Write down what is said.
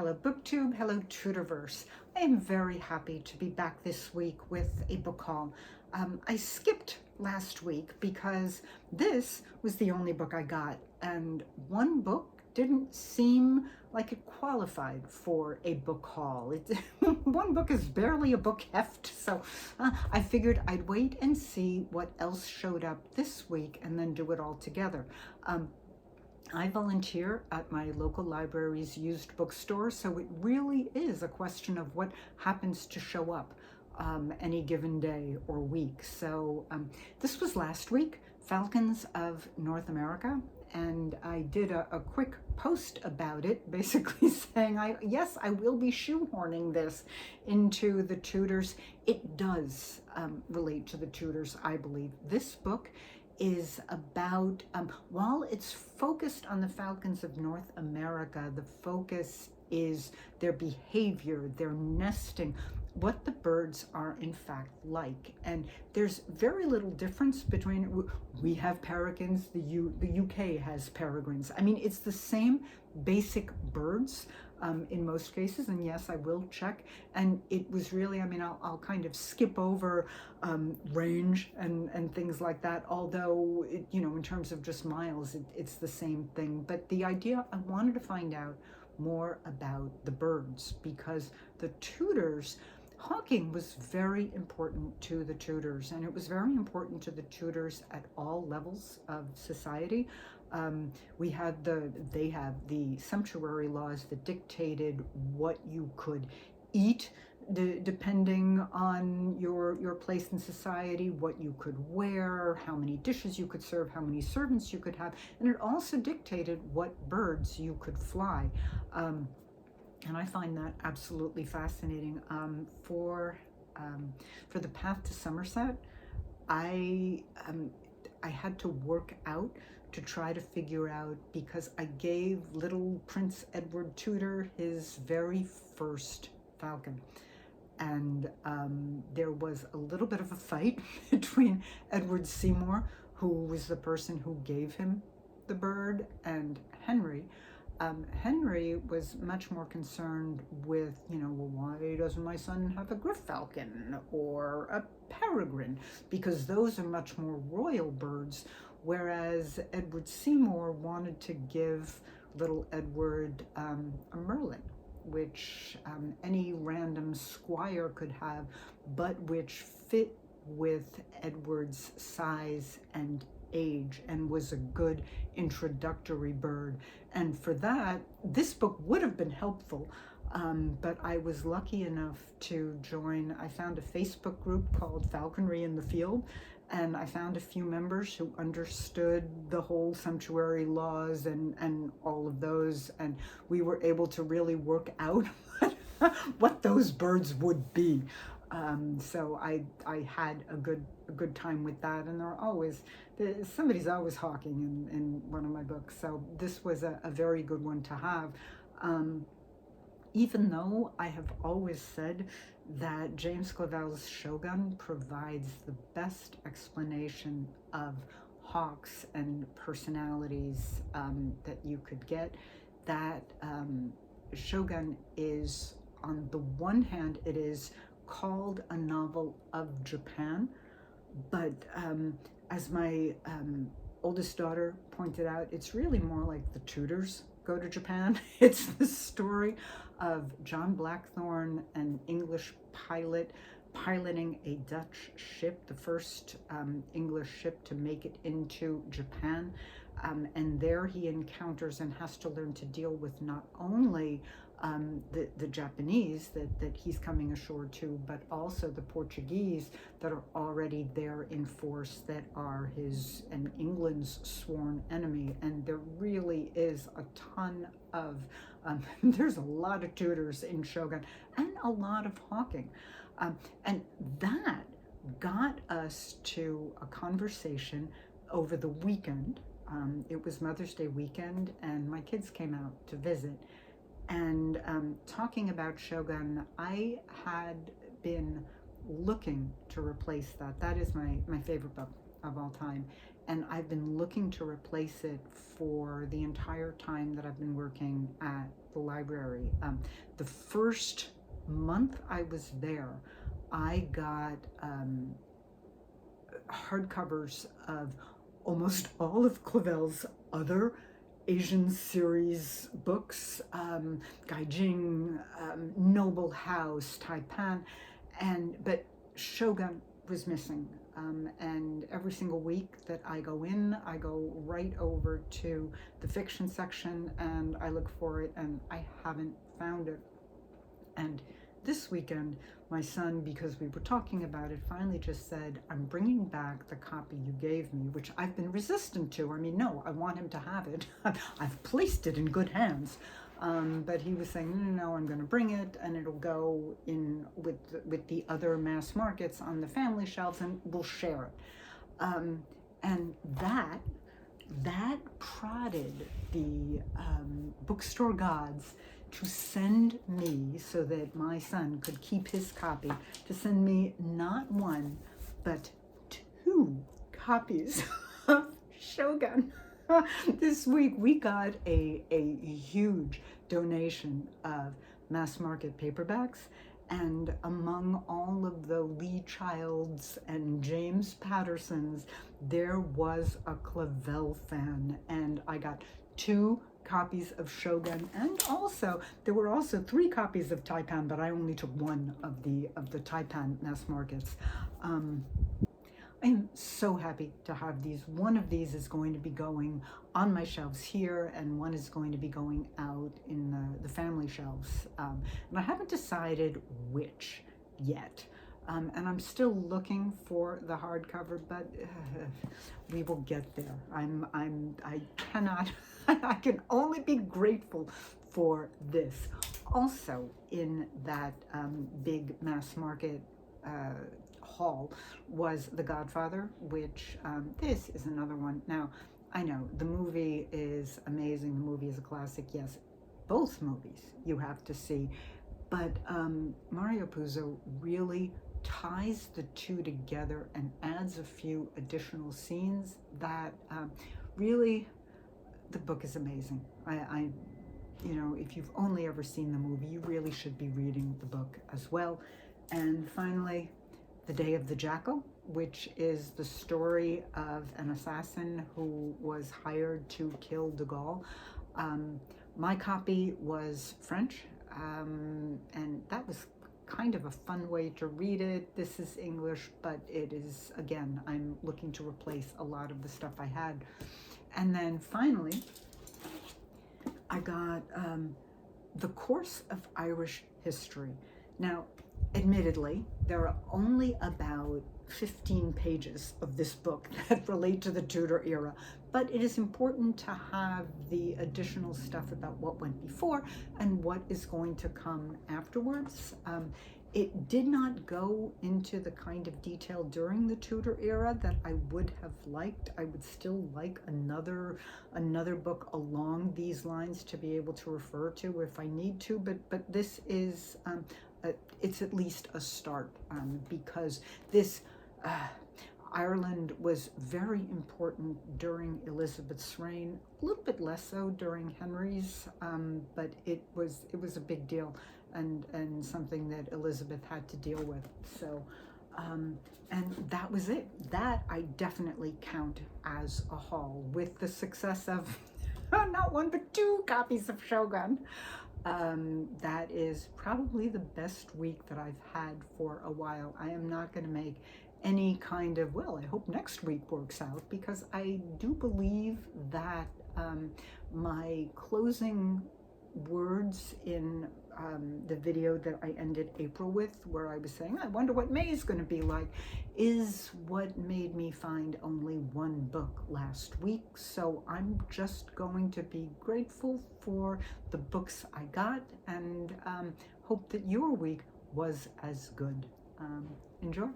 Hello BookTube, hello Tudorverse. I am very happy to be back this week with a book haul. I skipped last week because this was the only book I got, and one book didn't seem like it qualified for a book haul. One book is barely a book heft, so I figured I'd wait and see what else showed up this week and then do it all together. I volunteer at my local library's used bookstore, so it really is a question of what happens to show up any given day or week. So this was last week, Falcons of North America, and I did a quick post about it, basically saying, yes, I will be shoehorning this into the Tudors. It does relate to the Tudors, I believe. This book is about, while it's focused on the Falcons of North America, the focus is their behavior, their nesting, what the birds are in fact like. And there's very little difference between, we have peregrines, the UK has peregrines. I mean, it's the same basic birds in most cases, and yes, I will check. And it was really, I mean, I'll kind of skip over range and things like that, although, in terms of just miles, it's the same thing. But the idea, I wanted to find out more about the birds, because the Tudors, hawking was very important to the Tudors, and it was very important to the Tudors at all levels of society. They have the sumptuary laws that dictated what you could eat, depending on your place in society, what you could wear, how many dishes you could serve, how many servants you could have, and it also dictated what birds you could fly. And I find that absolutely fascinating. For the path to Somerset, I had to work out to try to figure out, because I gave little Prince Edward Tudor his very first falcon. And there was a little bit of a fight between Edward Seymour, who was the person who gave him the bird, and Henry. Henry was much more concerned with, well, why doesn't my son have a Falcon or a peregrine? Because those are much more royal birds, whereas Edward Seymour wanted to give little Edward a merlin, which any random squire could have, but which fit with Edward's size and age and was a good introductory bird. And for that, this book would have been helpful, but I was lucky enough to join, I found a Facebook group called Falconry in the Field, and I found a few members who understood the whole sumptuary laws and all of those, and we were able to really work out what those birds would be. So I had a good time with that, and somebody's always hawking in one of my books, so this was a very good one to have. Even though I have always said that James Clavell's Shogun provides the best explanation of hawks and personalities that you could get, that Shogun is, on the one hand, it is called a novel of Japan, but as my oldest daughter pointed out, it's really more like the Tudors go to Japan. It's the story of John Blackthorne, an English pilot, piloting a Dutch ship, the first English ship to make it into Japan. And there he encounters and has to learn to deal with not only the Japanese that he's coming ashore to, but also the Portuguese that are already there in force, that are his and England's sworn enemy. And there really is a ton of, there's a lot of Tudors in Shogun and a lot of hawking. And that got us to a conversation over the weekend. It was Mother's Day weekend, and my kids came out to visit. And talking about Shogun, I had been looking to replace that. That is my favorite book of all time. and I've been looking to replace it for the entire time that I've been working at the library. The first month I was there, I got hardcovers of almost all of Clavell's other Asian series books, Gaijing, Noble House, Tai Pan, but Shogun was missing. And every single week that I go in, I go right over to the fiction section and I look for it, and I haven't found it. And this weekend, my son, because we were talking about it, finally just said, I'm bringing back the copy you gave me, which I've been resistant to. I mean, no, I want him to have it. I've placed it in good hands. But he was saying, no, I'm going to bring it, and it'll go in with the other mass markets on the family shelves, and we'll share it. And that prodded the bookstore gods to send me, so that my son could keep his copy, to send me not one, but 2 copies of Shogun. This week we got a huge donation of mass market paperbacks, and among all of the Lee Childs and James Pattersons, there was a Clavell fan, and I got 2 copies of Shogun, and also there were also 3 copies of Tai Pan, but I only took one of the Tai Pan mass markets. I am so happy to have these. One of these is going to be going on my shelves here, and one is going to be going out in the family shelves. And I haven't decided which yet. And I'm still looking for the hardcover, but we will get there. I cannot, I can only be grateful for this. Also in that big mass market haul was The Godfather, which this is another one. Now, I know the movie is amazing. The movie is a classic. Yes, both movies you have to see. But Mario Puzo really ties the two together and adds a few additional scenes that really, the book is amazing. You know, if you've only ever seen the movie, you really should be reading the book as well. And finally, The Day of the Jackal, which is the story of an assassin who was hired to kill de Gaulle. My copy was French, and that was kind of a fun way to read it. This is English, but it is, again, I'm looking to replace a lot of the stuff I had. And then finally, I got The Course of Irish History. Now, admittedly, there are only about 15 pages of this book that relate to the Tudor era, but it is important to have the additional stuff about what went before and what is going to come afterwards. It did not go into the kind of detail during the Tudor era that I would have liked. I would still like another book along these lines to be able to refer to if I need to, but this is it's at least a start, because this Ireland was very important during Elizabeth's reign, a little bit less so during Henry's, but it was a big deal, and something that Elizabeth had to deal with. So, and that was it. That I definitely count as a haul, with the success of not 1 but 2 copies of Shogun. That is probably the best week that I've had for a while. I am not going to make any kind of, well, I hope next week works out, because I do believe that my closing words in the video that I ended April with, where I was saying, I wonder what May is going to be like, is what made me find only 1 book last week. So I'm just going to be grateful for the books I got, and hope that your week was as good. Enjoy.